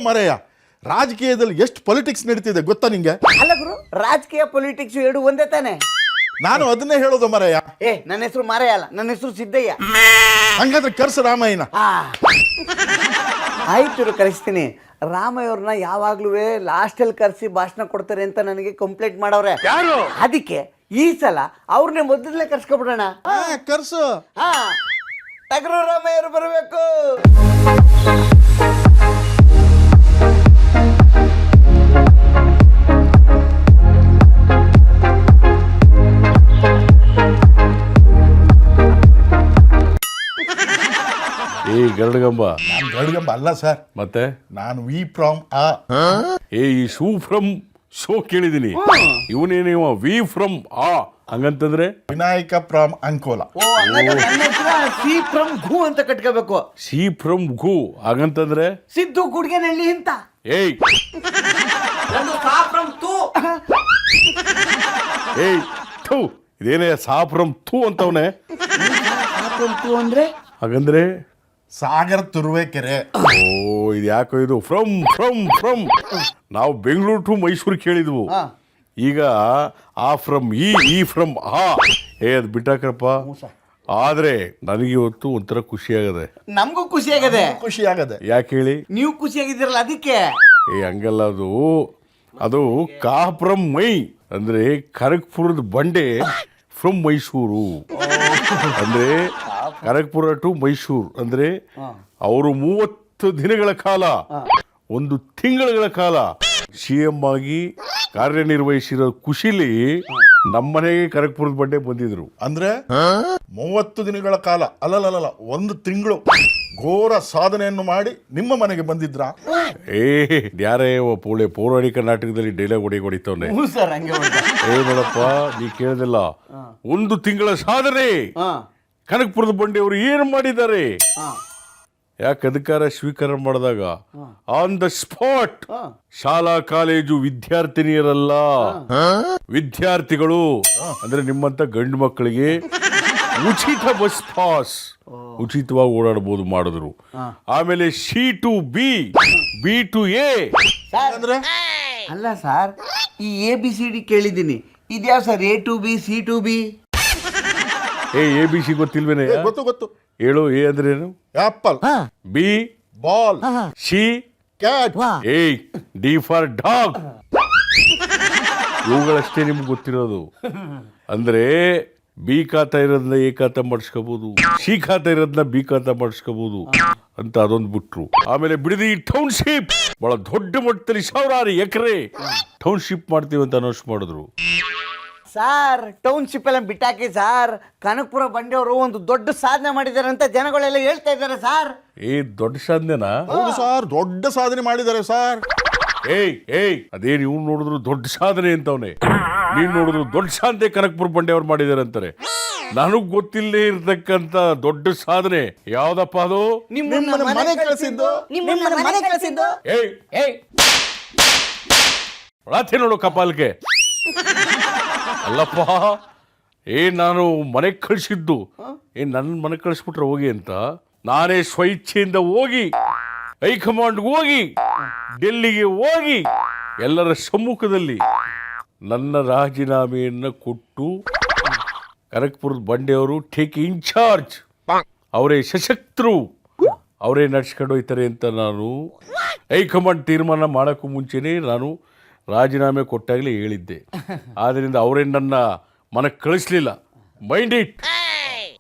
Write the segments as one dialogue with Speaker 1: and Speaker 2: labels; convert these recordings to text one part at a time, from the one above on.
Speaker 1: ಮರೆಯ, ರಾಜಕೀಯದಲ್ಲಿ ಎಷ್ಟು ಪೊಲಿಟಿಕ್ಸ್ ನಡೀತಿದೆ ಗೊತ್ತಾ ನಿಂಗೆ?
Speaker 2: ಅಲ್ಲ ಗುರು, ರಾಜಕೀಯ ಪೊಲಿಟಿಕ್ಸ್ ಎರಡು ಒಂದೇ ತಾನೆ.
Speaker 1: ನಾನು ಅದನ್ನೇ ಹೇಳೋದು ಮರೆಯ.
Speaker 2: ನನ್ನ ಹೆಸರು ಮಾರಯ್ಯ ಅಲ್ಲ, ನನ್ನ ಹೆಸರು ಸಿದ್ದಯ್ಯ.
Speaker 1: ಹಂಗಾದ್ರೆ ಕರ್ಸ ರಾಮಾಯಣ.
Speaker 2: ಆಯ್ತು ಕರೆಸ್ತೀನಿ. ರಾಮಯ್ಯವ್ರನ್ನ ಯಾವಾಗ್ಲೂ ಲಾಸ್ಟಲ್ಲಿ ಕರೆಸಿ ಭಾಷಣ ಕೊಡ್ತಾರೆ ಅಂತ ನನಗೆ ಕಂಪ್ಲೇಂಟ್ ಮಾಡವ್ರೆ. ಅದಕ್ಕೆ ಈ ಸಲ ಅವ್ರನ್ನೇ ಮೊದಲೇ ಕರ್ಸ್ಕೊಬಿಡೋಣ.
Speaker 1: ಕರ್ಸು.
Speaker 2: ಟಗರು ರಾಮಯ್ಯರು ಬರಬೇಕು.
Speaker 3: ಈ ಗರುಡಗಂಬ.
Speaker 1: ನಾನು ಗರುಡಗಂಬ ಅಲ್ಲ ಸರ್,
Speaker 3: ಮತ್ತೆ
Speaker 1: ನಾನು ವಿ ಫ್ರಮ್ ಆ.
Speaker 3: ಈ ಶೂ ಫ್ರಮ್ ಶೋ ಕೇಳಿದೀನಿ. ಇವನೇನಿವ ವಿ ಫ್ರಮ್ ಆ ಹಂಗಂತಂದ್ರೆ
Speaker 1: Vinayaka from Ankola.
Speaker 2: C from G ಅಂತ ಕಟ್ಕೋಬೇಕು.
Speaker 3: ಸಿ ಫ್ರಮ್ ಘೂ ಹಾಗಂತಂದ್ರೆ
Speaker 2: ಸಿದ್ದು ಗುಡ್ಗೆನಹಳ್ಳಿ ಅಂತ.
Speaker 3: ಏಯ್ ಏಯ್ ಥೂ, ಇದೇನೇ ಸಾ ಫ್ರಮ್ ಥೂ ಅಂತವನೆ.
Speaker 2: ಅಂದ್ರೆ
Speaker 3: ಹಾಗಂದ್ರೆ
Speaker 1: ಸಾಗರ ತುರುವೇಕೆರೆ.
Speaker 3: ಓ, ಇದು ಯಾಕೋ ಇದು ಫ್ರಮ್ ಫ್ರಮ್ ಫ್ರಮ್. ನಾವು ಬೆಂಗಳೂರು ಟು ಮೈಸೂರು ಕೇಳಿದ್ವು. ಈಗ ಆ ಫ್ರಮ್ ಈ ಫ್ರಮ್ ಆ. ಅದು ಬಿಟ್ಟಾಕ್ರಪ್ಪ. ಆದ್ರೆ ನನಗೆ ಇವತ್ತು ಒಂಥರ ಖುಷಿ ಆಗದೆ.
Speaker 2: ನಮಗೂ ಖುಷಿ ಆಗದೆ.
Speaker 1: ಖುಷಿ ಆಗದೆ.
Speaker 3: ಯಾಕೆ ಹೇಳಿ?
Speaker 2: ನೀವು ಖುಷಿಯಾಗಿದ್ದೀರಲ್ಲ ಅದಕ್ಕೆ.
Speaker 3: ಹಂಗಲ್ಲ, ಅದು ಕಾ ಫ್ರಮ್ ಮೈ ಅಂದ್ರೆ ಖರಗ್ಪುರದ ಬಂಡೆ ಫ್ರಮ್ ಮೈಸೂರು. ಅಂದ್ರೆ ಖರಗ್ಪುರ ಟು ಮೈಸೂರು ಅಂದ್ರೆ ಅವರು 30 ದಿನಗಳ ಕಾಲ, 1 ತಿಂಗಳ ಕಾಲ CM ಆಗಿ ಕಾರ್ಯನಿರ್ವಹಿಸಿರೋ ಖುಷಿಲಿ ನಮ್ಮನೆಗೆ ಖರಗ್ಪುರದ ಬಂಡೆ ಬಂದಿದ್ರು.
Speaker 1: ಅಂದ್ರೆ 30 ದಿನಗಳ ಕಾಲ ಅಲ್ಲಲ್ಲ 1 ತಿಂಗಳು ಘೋರ ಸಾಧನೆಯನ್ನು ಮಾಡಿ ನಿಮ್ಮ ಮನೆಗೆ ಬಂದಿದ್ರ?
Speaker 3: ಯಾರೇ ಪೌರಾಣಿಕ ನಾಟಕದಲ್ಲಿ ಡೈಲಾಗ್ ಹೊಡಿತವನೆ. ನೋಡಪ್ಪ, ನೀ ಕೇಳಿದಿಲ್ಲ, 1 ತಿಂಗಳ ಸಾಧನೆ ಕನಕಪುರದ ಬಂಡೆಯವರು ಏನು ಮಾಡಿದ್ದಾರೆ? ಯಾಕೆ ಅಧಿಕಾರ ಸ್ವೀಕಾರ ಮಾಡಿದಾಗ ಆನ್ ದ ಸ್ಪಾಟ್ ಶಾಲಾ ಕಾಲೇಜು ವಿದ್ಯಾರ್ಥಿನಿಯರಲ್ಲ, ವಿದ್ಯಾರ್ಥಿಗಳು ಅಂದ್ರೆ ನಿಮ್ಮಂತ ಗಂಡು ಮಕ್ಕಳಿಗೆ ಉಚಿತ ಬಸ್ ಪಾಸ್, ಉಚಿತವಾಗಿ ಓಡಾಡಬಹುದು ಮಾಡಿದ್ರು. ಆಮೇಲೆ C to B, B to A
Speaker 1: ಅಂದ್ರೆ
Speaker 2: ಅಲ್ಲ ಸರ್, ಈ ABCD ಕೇಳಿದ್ದೀನಿ. ಇದ್ಯಾವ sir A to B, C to B?
Speaker 3: ABC ಗೊತ್ತಿಲ್ವೇನೆ?
Speaker 1: ಗೊತ್ತು.
Speaker 3: ಹೇಳು. ಎ ಅಂದ್ರೆ ಏನು?
Speaker 1: Apple.
Speaker 3: B
Speaker 1: ball.
Speaker 3: C
Speaker 1: cat.
Speaker 3: D for dog. ಇವುಗಳಷ್ಟೇ ನಿಮ್ಗೆ ಗೊತ್ತಿರೋದು. ಅಂದ್ರೆ ಬಿ ಖಾತಾ ಇರೋದನ್ನ ಎ ಖಾತಾ ಮಾಡಿಸ್ಕೋಬಹುದು, ಸಿ ಖಾತಾ ಇರೋದನ್ನ ಬಿ ಖಾತಾ ಮಾಡಿಸ್ಕೋಬಹುದು ಅಂತ ಅದೊಂದು ಬಿಟ್ರು. ಆಮೇಲೆ ಬಿಡದಿ ಟೌನ್ಶಿಪ್, ಬಹಳ ದೊಡ್ಡ ಮಟ್ಟದಲ್ಲಿ 1000 ಎಕರೆ ಟೌನ್ಶಿಪ್ ಮಾಡ್ತೀವಿ ಅಂತ ಅನೌನ್ಸ್ ಮಾಡಿದ್ರು.
Speaker 2: ಸಾರ್, ಟೌನ್ಶಿಪ್ ಎಲ್ಲ ಬಿಟ್ಟಾಕಿ ಸಾರ್. ಕನಕಪುರ ಬಂಡೆಯವರು ಒಂದು ದೊಡ್ಡ ಸಾಧನೆ ಮಾಡಿದ್ದಾರೆ ಅಂತ ಜನಗಳೆಲ್ಲ ಹೇಳ್ತಾ ಇದ್ದಾರೆ ಸಾರ್.
Speaker 3: ದೊಡ್ಡ ಸಾಧನೆನಾ?
Speaker 1: ಹೌದು ಸರ್, ದೊಡ್ಡ ಸಾಧನೆ ಮಾಡಿದ್ದಾರೆ ಸರ್.
Speaker 3: ಅದೇನು ಇವ್ನು ನೋಡಿದ್ರು ದೊಡ್ಡ ಸಾಧನೆ ಅಂತವನೆ, ನೀನ್ ನೋಡಿದ್ರು ದೊಡ್ಡ ಸಾಧನೆ ಕನಕಪುರ ಬಂಡೆಯವ್ರು ಮಾಡಿದಾರೆ ಅಂತಾರೆ. ನನಗ್ ಗೊತ್ತಿಲ್ಲದೆ ಇರ್ತಕ್ಕಂತ ದೊಡ್ಡ ಸಾಧನೆ ಯಾವ್ದಪ್ಪ ಅದು?
Speaker 1: ನಿಮ್ಮನ್ನ ಮನೆ ಕಳಿಸಿದ್ದು.
Speaker 3: ರಾತ್ರಿ ನೋಡು ಕಪಾಲ್ಗೆ. ಅಲ್ಲಪ್ಪ, ನಾನು ಮನೆಗೆ ಕಳಿಸಿದ್ದು, ನನ್ನ ಮನೆಗೆ ಕಳಿಸ್ಬಿಟ್ರೆ ಹೋಗಿ ಅಂತ ನಾನೇ ಸ್ವಇಚ್ಛೆಯಿಂದ ಹೋಗಿ ಹೈಕಮಾಂಡ್ ಹೋಗಿ ಡೆಲ್ಲಿಗೆ ಹೋಗಿ ಎಲ್ಲರ ಸಮ್ಮುಖದಲ್ಲಿ ನನ್ನ ರಾಜೀನಾಮೆಯನ್ನು ಕೊಟ್ಟು ಕನಕಪುರದ ಬಂಡೆಯವರು ಟೇಕ್ ಇನ್ಚಾರ್ಜ್, ಅವರೇ ಸಶಕ್ತರು, ಅವರೇ ನಡ್ಸ್ಕೊಂಡು ಹೋಯ್ತಾರೆ ಅಂತ ನಾನು ಹೈಕಮಾಂಡ್ ತೀರ್ಮಾನ ಮಾಡೋಕ್ಕೂ ಮುಂಚೆನೇ ನಾನು ರಾಜೀನಾಮೆ ಕೊಟ್ಟಾಗಲೇ ಹೇಳಿದ್ದೆ. ಆದ್ರಿಂದ ಅವರೇನು ನನ್ನ ಮನಕ್ಕೆ ಕಳಿಸ್ಲಿಲ್ಲ. Mind it.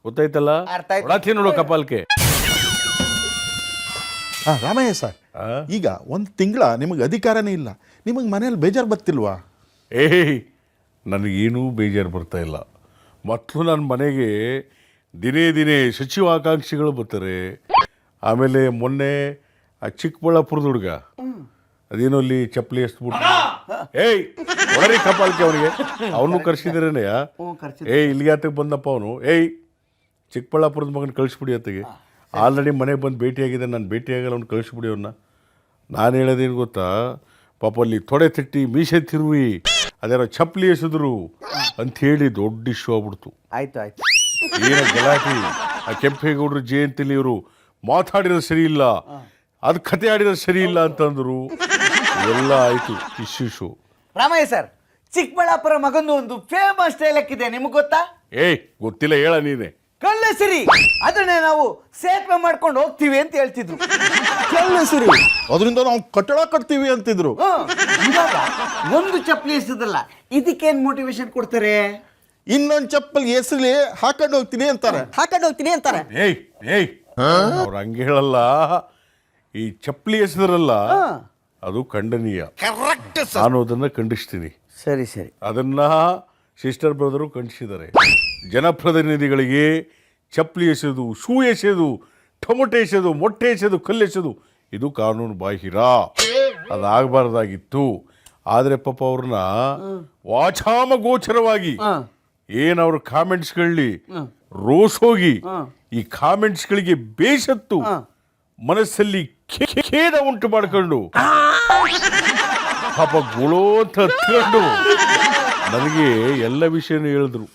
Speaker 3: ಗೊತ್ತಾಯ್ತಲ್ಲ? ರಾತ್ರಿ ನೋಡು ಕಪಾಲ್ಕೆ.
Speaker 1: ರಾಮಯ್ಯ ಸರ್, ಈಗ 1 ತಿಂಗಳ ನಿಮಗೆ ಅಧಿಕಾರನೇ ಇಲ್ಲ, ನಿಮಗೆ ಮನೇಲಿ ಬೇಜಾರು ಬರ್ತಿಲ್ವಾ?
Speaker 3: ನನಗೇನೂ ಬೇಜಾರು ಬರ್ತಾ ಇಲ್ಲ. ಮತ್ತು ನನ್ನ ಮನೆಗೆ ದಿನೇ ಸಚಿವ ಆಕಾಂಕ್ಷಿಗಳು ಬರ್ತಾರೆ. ಆಮೇಲೆ ಮೊನ್ನೆ ಆ ಚಿಕ್ಕಬಳ್ಳಾಪುರದ ಹುಡುಗ ಅದೇನೋ ಅಲ್ಲಿ ಚಪ್ಪಲಿ ಎಸ್ಬಿಟ್ಟು ಒಳರಿ ಕಪಾಲ್ಕೆ ಅವನಿಗೆ, ಅವನು ಕರ್ಸಿದ್ರೇನೆ. ಇಲ್ಲಿಗೆ ಆತಕ್ಕೆ ಬಂದಪ್ಪ ಅವನು. ಚಿಕ್ಕಬಳ್ಳಾಪುರದ ಮಗನ ಕಳಿಸ್ಬಿಡಿ ಅತ್ತಿಗೆ. ಆಲ್ರೆಡಿ ಮನೆಗೆ ಬಂದು ಭೇಟಿಯಾಗಿದೆ, ನಾನು ಭೇಟಿಯಾಗಲ್ಲ, ಅವ್ನು ಕಳಿಸ್ಬಿಡಿ ಅವನ್ನ. ನಾನು ಹೇಳೋದೇನು ಗೊತ್ತಾ, ಪಾಪ ಅಲ್ಲಿ ತೊಡೆ ತಟ್ಟಿ ಮೀಸೆ ತಿರುವಿ ಅದೇನೋ ಚಪ್ಪಲಿ ಎಸೆದ್ರು ಅಂಥೇಳಿ ದೊಡ್ಡ ಇಶ್ಯೂ ಆಗ್ಬಿಡ್ತು.
Speaker 2: ಆಯ್ತು
Speaker 3: ಏನ ಗಲಾಟೆ. ಆ ಕೆಂಪೇಗೌಡರು ಜಯಂತಿಲಿ ಇವರು ಮಾತಾಡಿರೋದು ಸರಿ ಇಲ್ಲ, ಅದು ಕತೆ ಆಡಿದ್ರೆ ಸರಿ ಇಲ್ಲ ಅಂತಂದ್ರು. ಎಲ್ಲ ಆಯ್ತು ಇಶ್ಯೂಶು.
Speaker 2: ರಾಮಯ್ಯ ಸರ್, ಚಿಕ್ಕಬಳ್ಳಾಪುರ ಮಗಂದು ಒಂದು ಫೇಮಸ್ ಡೈಲಾಗ್ ಇದೆ, ನಿಮ್ಗೆ ಗೊತ್ತಾ?
Speaker 3: ಗೊತ್ತಿಲ್ಲ, ಹೇಳ ನೀನೆ.
Speaker 2: ಕಳ್ಳೆಸಿರಿ, ಅದನ್ನೇ ನಾವು ಸೇತುವೆ ಮಾಡ್ಕೊಂಡು ಹೋಗ್ತೀವಿ ಅಂತ ಹೇಳ್ತಿದ್ರು.
Speaker 1: ಕಳ್ಳೆಸಿರಿ, ಅದರಿಂದ ನಾವು ಕಟ್ಟಡ ಕಟ್ತೀವಿ ಅಂತಿದ್ರು.
Speaker 2: ಇವಾಗ ಒಂದು ಚಪ್ಪಲಿ ಎಸದಲ್ಲ, ಇದಕ್ಕೇನ್ ಮೋಟಿವೇಶನ್ ಕೊಡ್ತಾರೆ?
Speaker 1: ಇನ್ನೊಂದು ಚಪ್ಪಲ್ ಹೆಸರಲ್ಲಿ ಹಾಕೊಂಡು ಹೋಗ್ತೀನಿ ಅಂತಾರೆ.
Speaker 3: ಅವ್ರು ಹಂಗೆ ಹೇಳಲ್ಲ. ಈ ಚಪ್ಪಲಿ ಎಸೆದ್ರಲ್ಲ, ಅದು ಖಂಡನೀಯ. ನಾನು ಅದನ್ನ ಖಂಡಿಸ್ತೀನಿ.
Speaker 2: ಸರಿ.
Speaker 3: ಅದನ್ನ ಸಿಸ್ಟರ್ ಬ್ರದರು ಖಂಡಿಸಿದ್ದಾರೆ. ಜನಪ್ರತಿನಿಧಿಗಳಿಗೆ ಚಪ್ಪಲಿ ಎಸೆದು, ಶೂ ಎಸೆದು, ಟೊಮೊಟೊ ಎಸೆದು, ಮೊಟ್ಟೆ ಎಸೆದು, ಕಲ್ಲು ಎಸೆದು ಇದು ಕಾನೂನು ಬಾಹಿರ. ಅದಾಗಬಾರ್ದಾಗಿತ್ತು. ಆದರೆ ಪಾಪ ಅವ್ರನ್ನ ವಾಚಾಮಗೋಚರವಾಗಿ ಏನವ್ರ ಕಾಮೆಂಟ್ಸ್ಗಳಲ್ಲಿ ರೋಸೋಗಿ ಈ ಕಾಮೆಂಟ್ಸ್ಗಳಿಗೆ ಬೇಸತ್ತು ಮನಸ್ಸಲ್ಲಿ ಖೇದ ಉಂಟು ಮಾಡ್ಕೊಂಡು ಪಾಪ ಗುಳೋ ಅಂತ ಹತ್ಕೊಂಡು ನನಗೆ ಎಲ್ಲ ವಿಷಯನೂ ಹೇಳಿದ್ರು.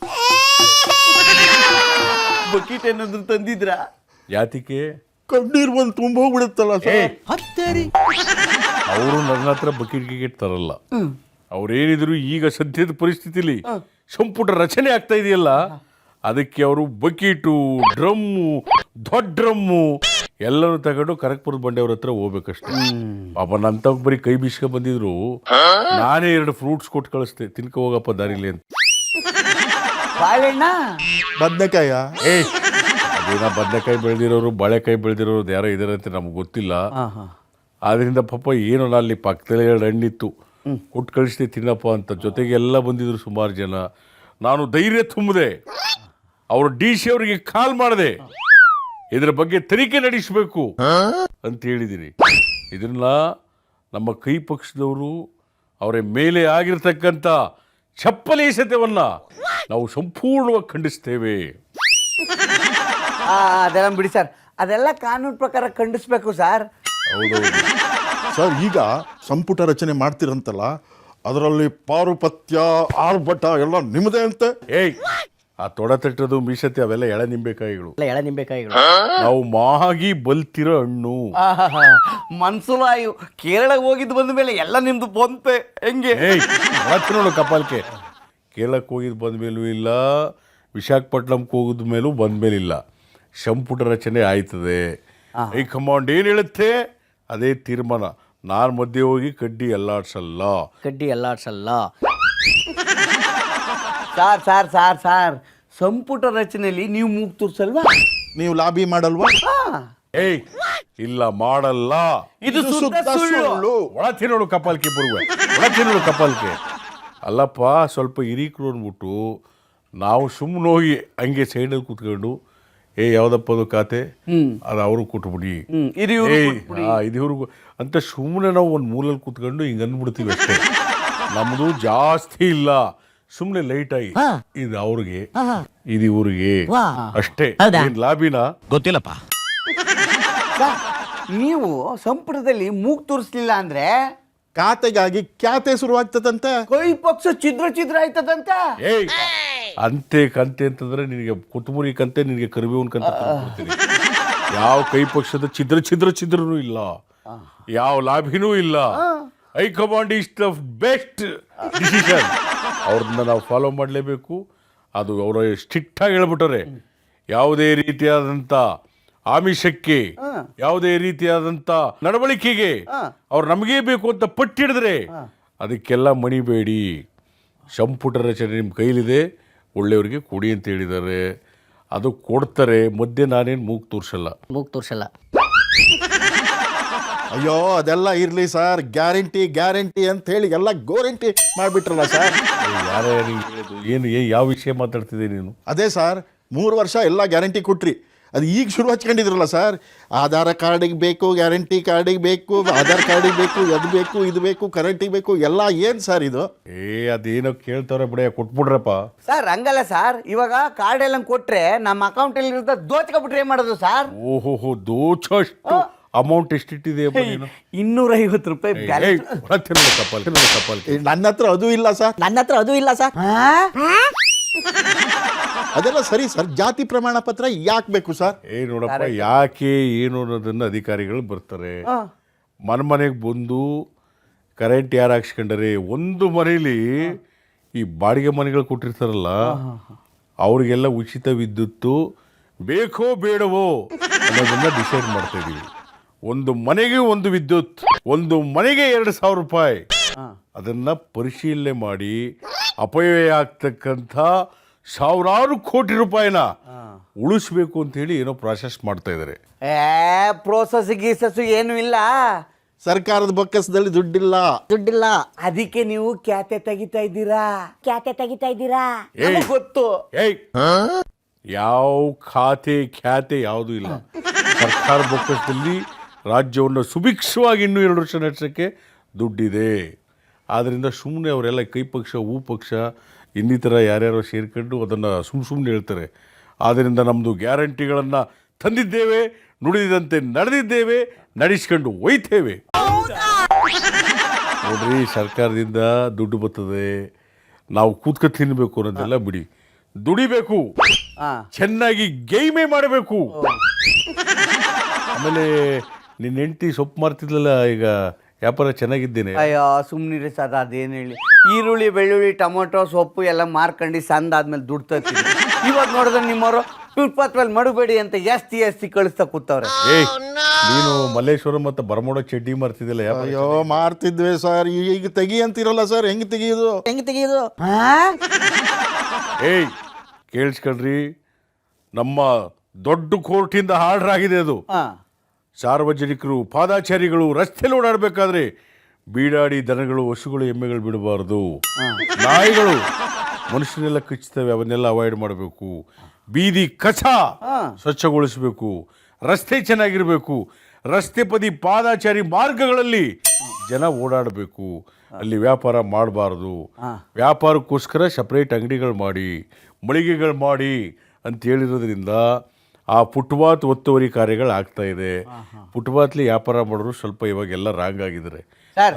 Speaker 2: ಬಕೀಟ್ ಏನಾದ್ರು ತಂದಿದ್ರ?
Speaker 3: ಯಾತಿಕೆ
Speaker 1: ಕಣ್ಣೀರ್ ಬಂದು ತುಂಬ ಹೋಗ್ಬಿಡುತ್ತಲ್ಲ ಸರ್.
Speaker 3: ಅವರು ನನ್ನ ಹತ್ರ ಬಕೀಟ್ ಗಿಕೆಟ್ ತರಲ್ಲ. ಅವ್ರೇನಿದ್ರು ಈಗ ಸದ್ಯದ ಪರಿಸ್ಥಿತಿಲಿ ಸಂಪುಟ ರಚನೆ ಆಗ್ತಾ ಇದೆಯಲ್ಲ, ಅದಕ್ಕೆ ಅವರು ಬಕೀಟು, ಡ್ರಮ್ಮು, ದೊಡ್ಡ ಡ್ರಮ್ಮು ಎಲ್ಲನೂ ತಗೊಂಡು ಕನಕಪುರದ ಬಂಡೆಯವ್ರ ಹತ್ರ ಹೋಗ್ಬೇಕಷ್ಟೇ. ಪಾಪ ನಂತ ಬರೀ ಕೈ ಬೀಸ್ಕ ಬಂದಿದ್ರು. ನಾನೇ 2 ಫ್ರೂಟ್ಸ್ ಕೊಟ್ಟು ಕಳಿಸ್ತೆ, ತಿನ್ಕೊ ಹೋಗಪ್ಪ ದಾರಿಲಿ ಅಂತ.
Speaker 2: ಬಾಳೆಣ್ಣ,
Speaker 1: ಬದನೆಕಾಯ,
Speaker 3: ಅದೇನ ಬದನೆಕಾಯಿ ಬೆಳೆದಿರೋರು, ಬಾಳೆಕಾಯಿ ಬೆಳೆದಿರೋರು ಯಾರೋ ಇದಾರೆ ಅಂತ ನಮ್ಗೆ ಗೊತ್ತಿಲ್ಲ. ಆದ್ರಿಂದ ಪಾಪ ಏನೋ ಅಲ್ಲಿ ಪಕ್ಕದಲ್ಲಿ 2 ಹಣ್ಣಿತ್ತು, ಕೊಟ್ಟು ಕಳಿಸ್ದೆ ತಿನ್ನಪ್ಪ ಅಂತ. ಜೊತೆಗೆ ಎಲ್ಲ ಬಂದಿದ್ರು ಸುಮಾರು ಜನ. ನಾನು ಧೈರ್ಯ ತುಂಬಿದೆ. ಅವರು DC ಅವರಿಗೆ ಕಾಲ್ ಮಾಡಿದೆ, ಇದರ ಬಗ್ಗೆ ತನಿಖೆ ನಡೆಸಬೇಕು ಅಂತ ಹೇಳಿದ್ದೀನಿ. ಇದನ್ನ ನಮ್ಮ ಕೈ ಪಕ್ಷದವರು ಅವರ ಮೇಲೆ ಆಗಿರ್ತಕ್ಕಂಥ ಚಪ್ಪಲಿ ಎಸೆತವನ್ನ ನಾವು ಸಂಪೂರ್ಣವಾಗಿ ಖಂಡಿಸ್ತೇವೆ.
Speaker 2: ಅದೆಲ್ಲ ಬಿಡಿ ಸರ್, ಅದೆಲ್ಲ ಕಾನೂನು ಪ್ರಕಾರ ಖಂಡಿಸ್ಬೇಕು ಸರ್.
Speaker 3: ಹೌದೌದು
Speaker 1: ಸರ್. ಈಗ ಸಂಪುಟ ರಚನೆ ಮಾಡ್ತಿರಂತಲ್ಲ, ಅದರಲ್ಲಿ ಪಾರುಪತ್ಯ, ಆರ್ಭಟ ಎಲ್ಲ ನಿಮ್ಮದೇ ಅಂತೆ. ಆ ತೊಡ ತಟ್ಟದು, ಮೀಸತಿ ಅವೆಲ್ಲ ಎಳೆ ನಿಂಬೆಕಾಯಿಗಳು. ನಾವು ಮಾಗಿ ಬಲ್ತಿರೋ ಹಣ್ಣು.
Speaker 2: ಮನ್ಸುಲಾಯು ಕೇರಳಕ್ಕೆ ಹೋಗಿದ್ದು ಬಂದ ಮೇಲೆ ಎಲ್ಲ ನಿಮ್ದು ಬಂತೆ ಹೆಂಗೆ?
Speaker 3: ನೋಡು ಕಪಾಲ್ಕೆ, ಕೇರಳಕ್ಕೆ ಹೋಗಿದ್ದು ಬಂದ ಮೇಲೂ ಇಲ್ಲ, ವಿಶಾಖಪಟ್ಟಣಂಗೆ ಹೋಗಿದ ಮೇಲೂ ಬಂದ ಮೇಲಿಲ್ಲ. ಸಂಪುಟ ರಚನೆ ಆಯ್ತದೆ. ಹೈಕಮಾಂಡ್ ಏನು ಹೇಳುತ್ತೆ ಅದೇ ತೀರ್ಮಾನ. ನಾನು ಮಧ್ಯೆ ಹೋಗಿ ಕಡ್ಡಿ ಅಲ್ಲಾಡ್ಸಲ್ಲ.
Speaker 2: ಸಾರ್ ಸಂಪುಟ ರಚನೆಯಲ್ಲಿ ನೀವು ಮೂಗ್ ತೋರ್ಸಲ್ವಾ?
Speaker 1: ನೀವು ಲಾಬಿ ಮಾಡಲ್ವಾ?
Speaker 3: ಇಲ್ಲ, ಮಾಡಲ್ಲ.
Speaker 2: ಇದು ಶುದ್ಧ ಸುಳ್ಳು.
Speaker 3: ಒಳತಿ ನೋಡು ಕಪಾಲ್ಕೆ ಬರುವೆ, ಒಳತಿ ನೋಡು ಕಪಾಲ್ಕೆ. ಅಲ್ಲಪ್ಪ, ಸ್ವಲ್ಪ ಹಿರೀಕರು ಅಂದ್ಬಿಟ್ಟು ನಾವು ಸುಮ್ಮನೆ ಹೋಗಿ ಹಂಗೆ ಸೈಡಲ್ಲಿ ಕೂತ್ಕೊಂಡು ಯಾವ್ದಪ್ಪ ಅದು ಖಾತೆ ಅದು ಅವ್ರಿಗೆ ಕೊಟ್ಬಿಡಿ, ಇದು ಇವ್ರಿಗೂ ಅಂತ ಸುಮ್ಮನೆ ನಾವು ಒಂದು ಮೂಲಲ್ಲಿ ಕೂತ್ಕೊಂಡು ಹಿಂಗೆ ಅಂದ್ಬಿಡ್ತೀವಿ ಅಷ್ಟೇ. ನಮ್ಮದು ಜಾಸ್ತಿ ಇಲ್ಲ, ಸುಮ್ಮನೆ ಲೈಟ್ ಆಗಿ ಇದು ಅವ್ರಿಗೆ, ಇದು ಇವ್ರಿಗೆ ಅಷ್ಟೇ. ಲಾಭಿನ
Speaker 4: ಗೊತ್ತಿಲ್ಲಪ್ಪ.
Speaker 2: ನೀವು ಸಂಪುಟದಲ್ಲಿ ಮೂಗ್ ತೋರಿಸ್ಲಿಲ್ಲ ಅಂದ್ರೆ
Speaker 1: ಖಾತೆಗಾಗಿ ಖ್ಯಾತೆ ಶುರುವಾಗ್ತದಂತೆ.
Speaker 2: ಕೈ ಪಕ್ಷ ಛಿದ್ರ ಆಯ್ತದಂತೆ.
Speaker 3: ಅಂತೆ ಕಂತೆ ಅಂತಂದ್ರೆ ನಿನಗೆ ಕೊತ್ತಂಬರಿ ಕಂತೆ, ನಿನಗೆ ಕರಿಬೇವಿನ ಕಂತೆ ಕೊಡ್ತೀನಿ. ಯಾವ ಕೈ ಪಕ್ಷದ ಛಿದ್ರನೂ ಇಲ್ಲ, ಯಾವ ಲಾಭಿನೂ ಇಲ್ಲ. High command is the best decision. ಅವ್ರನ್ನ ನಾವು ಫಾಲೋ ಮಾಡಲೇಬೇಕು. ಅದು ಅವರ ಸ್ಟ್ರಿಕ್ಟಾಗಿ ಹೇಳ್ಬಿಟ್ಟಾರೆ. ಯಾವುದೇ ರೀತಿಯಾದಂಥ ಆಮಿಷಕ್ಕೆ, ಯಾವುದೇ ರೀತಿಯಾದಂಥ ನಡವಳಿಕೆಗೆ ಅವ್ರು ನಮಗೇ ಬೇಕು ಅಂತ ಪಟ್ಟಿಡಿದ್ರೆ ಅದಕ್ಕೆಲ್ಲ ಮಣಿಬೇಡಿ. ಸಂಪುಟ ರಚನೆ ನಿಮ್ಮ ಕೈಲಿದೆ, ಒಳ್ಳೆಯವರಿಗೆ ಕೊಡಿ ಅಂತ ಹೇಳಿದ್ದಾರೆ. ಅದು ಕೊಡ್ತಾರೆ. ಮಧ್ಯೆ ನಾನೇನು ಮೂಗ್ ತೋರಿಸಲ್ಲ.
Speaker 1: ಅಯ್ಯೋ, ಅದೆಲ್ಲ ಇರಲಿ ಸರ್. ಗ್ಯಾರಂಟಿ ಅಂತ ಹೇಳಿ ಎಲ್ಲ ಗೋರಂಟಿ ಮಾಡಿಬಿಟ್ರಲ್ಲ ಸರ್.
Speaker 3: ಯಾರು ಏನು ಯಾವ ವಿಷಯ ಮಾತಾಡ್ತಿದ್ದೆ ನೀನು?
Speaker 1: ಅದೇ ಸರ್, 3 ವರ್ಷ ಎಲ್ಲ ಗ್ಯಾರಂಟಿ ಕೊಟ್ರಿ. ಅದು ಈಗ ಶುರು ಹಚ್ಕೊಂಡಿದ್ರಲ್ಲ ಸರ್. ಆಧಾರ್ ಕಾರ್ಡಿಗೆ ಬೇಕು, ಗ್ಯಾರಂಟಿ ಕಾರ್ಡಿಗೆ ಬೇಕು, ಆಧಾರ್ ಕಾರ್ಡಿಗೆ ಬೇಕು, ಅದು ಬೇಕು, ಇದು ಬೇಕು, ಕರೆಂಟಿಗೆ ಬೇಕು, ಎಲ್ಲ ಏನು ಸರ್ ಇದು?
Speaker 3: ಅದೇನೋ ಕೇಳ್ತಾವ್ರೆ ಬಿಡ, ಕೊಟ್ಬಿಡ್ರಪ್ಪ
Speaker 2: ಸರ್. ಹಂಗಲ್ಲ ಸರ್, ಇವಾಗ ಕಾರ್ಡ್ ಎಲ್ಲ ಕೊಟ್ರೆ ನಮ್ಮ ಅಕೌಂಟಲ್ಲಿ ಇರುತ್ತೆ, ದೋಚ್ಕೊಬಿಟ್ರೆ ಏನ್ ಮಾಡೋದು ಸರ್?
Speaker 3: ಓಹೋ, ದೋಚಷ್ಟು ಅಮೌಂಟ್ ಎಷ್ಟಿಟ್ಟಿದೆ?
Speaker 2: 250 ರೂಪಾಯಿ ಬ್ಯಾಲೆನ್ಸ್.
Speaker 1: ನನ್ನ ಹತ್ರ ಅದು ಇಲ್ಲ ಸರ್. ಅದೆಲ್ಲ ಸರಿ ಸರ್, ಜಾತಿ ಪ್ರಮಾಣ ಪತ್ರ ಯಾಕೆ ಬೇಕು ಸರ್?
Speaker 3: ನೋಡಪ್ಪ, ಯಾಕೆ ಏನು ಅನ್ನೋದನ್ನು ಅಧಿಕಾರಿಗಳು ಬರ್ತಾರೆ, ಮನೆಗೆ ಬಂದು ಕರೆಂಟ್ ಯಾರು ಹಾಕ್ಸ್ಕೊಂಡರೆ, ಒಂದು ಮನೇಲಿ ಈ ಬಾಡಿಗೆ ಮನೆಗಳು ಕೊಟ್ಟಿರ್ತಾರಲ್ಲ ಅವರಿಗೆಲ್ಲ ಉಚಿತ ವಿದ್ಯುತ್ತು ಬೇಕೋ ಬೇಡವೋ ಅನ್ನೋದನ್ನ ಡಿಸೈಡ್ ಮಾಡ್ತಾ ಇದೀವಿ. ಒಂದು ಮನೆಗೆ ಒಂದು ವಿದ್ಯುತ್, ಒಂದು ಮನೆಗೆ 2,000 ರೂಪಾಯಿ. ಅದನ್ನ ಪರಿಶೀಲನೆ ಮಾಡಿ ಅಪವ್ಯಯ ಆಗ್ತಕ್ಕಂಥ ಸಾವಿರಾರು ಕೋಟಿ ರೂಪಾಯಿನ ಉಳಿಸ್ಬೇಕು ಅಂತ ಹೇಳಿ ಏನೋ ಪ್ರಾಸೆಸ್ ಮಾಡ್ತಾ ಇದ್ದಾರೆ.
Speaker 2: ಪ್ರೋಸೆಸ್ ಗೀಸಸ್ಸು ಏನು ಇಲ್ಲ,
Speaker 1: ಸರ್ಕಾರದ ಬೊಕ್ಕಸದಲ್ಲಿ ದುಡ್ಡಿಲ್ಲ.
Speaker 2: ಅದಕ್ಕೆ ನೀವು ಖ್ಯಾತೆ ತೆಗಿತಾ ಇದ್ದೀರಾ.
Speaker 3: ಏಯ್,
Speaker 2: ನಮಗ್ ಗೊತ್ತು.
Speaker 3: ಏಯ್, ಯಾವ ಖ್ಯಾತೆ ಯಾವುದೂ ಇಲ್ಲ. ಸರ್ಕಾರ ಬೊಕ್ಕಸದಲ್ಲಿ ರಾಜ್ಯವನ್ನು ಸುಭಿಕ್ಷವಾಗಿ ಇನ್ನೂ 2 ವರ್ಷ ನಡೆಸೋಕ್ಕೆ ದುಡ್ಡಿದೆ. ಆದ್ದರಿಂದ ಸುಮ್ಮನೆ ಅವರೆಲ್ಲ ಕೈ ಪಕ್ಷ ಹೂ ಪಕ್ಷ ಇನ್ನಿತರ ಯಾರ್ಯಾರೋ ಸೇರ್ಕೊಂಡು ಅದನ್ನು ಸುಮ್ಮನೆ ಹೇಳ್ತಾರೆ. ಆದ್ದರಿಂದ ನಮ್ಮದು ಗ್ಯಾರಂಟಿಗಳನ್ನು ತಂದಿದ್ದೇವೆ, ನುಡಿದಂತೆ ನಡೆದಿದ್ದೇವೆ, ನಡೆಸ್ಕೊಂಡು ಒಯ್ತೇವೆ. ನೋಡ್ರಿ, ಸರ್ಕಾರದಿಂದ ದುಡ್ಡು ಬರ್ತದೆ, ನಾವು ಕೂತ್ಕ ತಿನ್ನಬೇಕು ಅನ್ನೋದೆಲ್ಲ ಬಿಡಿ. ದುಡಿಬೇಕು, ಚೆನ್ನಾಗಿ ಗೈಮೆ ಮಾಡಬೇಕು. ಆಮೇಲೆ ನಿನ್ನ ಹೆಂಡತಿ ಸೊಪ್ಪು ಮಾರ್ತಿದ್ಲಲ್ಲ, ಈಗ ವ್ಯಾಪಾರ ಚೆನ್ನಾಗಿದ್ದೇನೆ?
Speaker 2: ಅಯ್ಯೋ ಸುಮ್ಮನಿರಿ ಸರ್, ಅದೇನು ಹೇಳಿ, ಈರುಳ್ಳಿ ಬೆಳ್ಳುಳ್ಳಿ ಟೊಮೊಟೊ ಸೊಪ್ಪು ಎಲ್ಲ ಮಾರ್ಕೊಂಡು ಸಂದಾದ್ಮೇಲೆ ದುಡ್ಡು ತರ್ತೀವಿ. ಇವಾಗ ನೋಡಿದ್ರೆ ನಿಮ್ಮವರು ಫುಟ್ಪಾತ್ನಲ್ಲಿ ಮಡಬೇಡಿ ಅಂತ ಜಾಸ್ತಿ ಕಳಿಸ್ತಾ ಕೂತವ್ರೆ.
Speaker 3: ಏಯ್, ನೀನು ಮಲ್ಲೇಶ್ವರ ಮತ್ತು ಬರಮೋಡ ಚಡ್ಡಿ ಮಾರ್ತಿದ್ದಿಲ್ಲ?
Speaker 1: ಅಯ್ಯೋ ಮಾರ್ತಿದ್ವಿ ಸರ್, ಈಗ ತೆಗಿ ಅಂತಿರಲ್ಲ ಸರ್, ಹೆಂಗೆ ತೆಗಿಯೋದು?
Speaker 3: ಏಯ್, ಕೇಳಿಸ್ಕೊಳ್ರಿ, ನಮ್ಮ ದೊಡ್ಡ ಕೋರ್ಟಿಂದ ಆರ್ಡರ್ ಆಗಿದೆ ಅದು. ಸಾರ್ವಜನಿಕರು ಪಾದಾಚಾರಿಗಳು ರಸ್ತೆಯಲ್ಲಿ ಓಡಾಡಬೇಕಾದ್ರೆ ಬೀಡಾಡಿ ದನಗಳು, ಹಸುಗಳು, ಎಮ್ಮೆಗಳು ಬಿಡಬಾರ್ದು. ನಾಯಿಗಳು ಮನುಷ್ಯನೆಲ್ಲ ಕಚ್ಚುತ್ತವೆ, ಅವನ್ನೆಲ್ಲ ಅವಾಯ್ಡ್ ಮಾಡಬೇಕು. ಬೀದಿ ಕಸ ಸ್ವಚ್ಛಗೊಳಿಸಬೇಕು. ರಸ್ತೆ ಚೆನ್ನಾಗಿರಬೇಕು. ರಸ್ತೆ ಬದಿ ಪಾದಾಚಾರಿ ಮಾರ್ಗಗಳಲ್ಲಿ ಜನ ಓಡಾಡಬೇಕು. ಅಲ್ಲಿ ವ್ಯಾಪಾರ ಮಾಡಬಾರ್ದು. ವ್ಯಾಪಾರಕ್ಕೋಸ್ಕರ ಸಪ್ರೇಟ್ ಅಂಗಡಿಗಳು ಮಾಡಿ, ಮಳಿಗೆಗಳು ಮಾಡಿ ಅಂತ ಹೇಳಿರೋದ್ರಿಂದ ಆ ಫುಟ್ಪಾತ್ ಒತ್ತುವರಿ ಕಾರ್ಯಗಳು ಆಗ್ತಾ ಇದೆ. ಫುಟ್ಪಾತ್ಲಿ ವ್ಯಾಪಾರ ಮಾಡೋರು ಸ್ವಲ್ಪ ಇವಾಗೆಲ್ಲ ರಾಂಗ್ ಆಗಿದ್ದಾರೆ
Speaker 2: ಸರ್.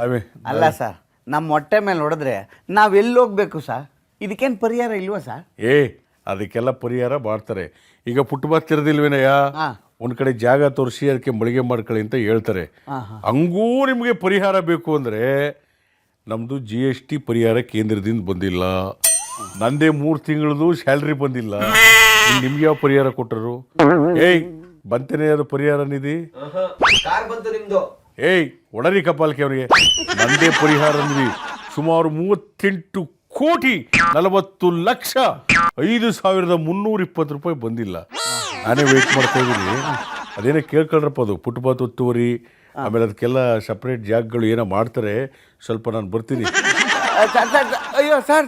Speaker 2: ಅಲ್ಲ ಸರ್, ನಮ್ಮ ಹೊಟ್ಟೆ ಮೇಲೆ ಹೊಡೆದ್ರೆ ನಾವೆಲ್ಲಿ ಹೋಗ್ಬೇಕು ಸರ್? ಇದಕ್ಕೇನು ಪರಿಹಾರ ಇಲ್ವಾ ಸರ್?
Speaker 3: ಅದಕ್ಕೆಲ್ಲ ಪರಿಹಾರ ಮಾಡ್ತಾರೆ. ಈಗ ಫುಟ್ಪಾತ್ ತೆರೆದಿಲ್ವೇನಯ್ಯ, ಒಂದು ಕಡೆ ಜಾಗ ತೋರಿಸಿ ಅದಕ್ಕೆ ಮಳಿಗೆ ಮಾಡ್ಕೊಳ್ಳಿ ಅಂತ ಹೇಳ್ತಾರೆ. ಹಂಗೂ ನಿಮಗೆ ಪರಿಹಾರ ಬೇಕು ಅಂದರೆ ನಮ್ಮದು GST ಪರಿಹಾರ ಕೇಂದ್ರದಿಂದ ಬಂದಿಲ್ಲ. ನಂದೇ 3 ತಿಂಗಳದು ಸ್ಯಾಲ್ರಿ ಬಂದಿಲ್ಲ. ನಿಮ್ಗೆ ಯಾವ ಪರಿಹಾರ ಕೊಟ್ಟರು? ಬಂತೇನೆ ಅದು ಪರಿಹಾರ ನಿಧಿ? ಒಡರಿ ಕಪಾಲ್ಕೆ ಅವರಿಗೆ ನಂದೇ ಪರಿಹಾರ ನಿಧಿ ಸುಮಾರು 38 ಕೋಟಿ 40 ಲಕ್ಷ 5,320 ರೂಪಾಯಿ ಬಂದಿಲ್ಲ. ನಾನೇ ವೇಟ್ ಮಾಡ್ತಾ ಇದ್ದೀನಿ. ಅದೇನೋ ಕೇಳ್ಕೊಳ್ರಪ್ಪ, ಅದು ಫುಟ್ಪಾತ್ ಒತ್ತುವರಿ, ಆಮೇಲೆ ಅದಕ್ಕೆಲ್ಲ ಸಪ್ರೇಟ್ ಜಾಗಗಳು ಏನೋ ಮಾಡ್ತಾರೆ. ಸ್ವಲ್ಪ ನಾನು ಬರ್ತೀನಿ.
Speaker 2: ಅಯ್ಯೋ ಸರ್,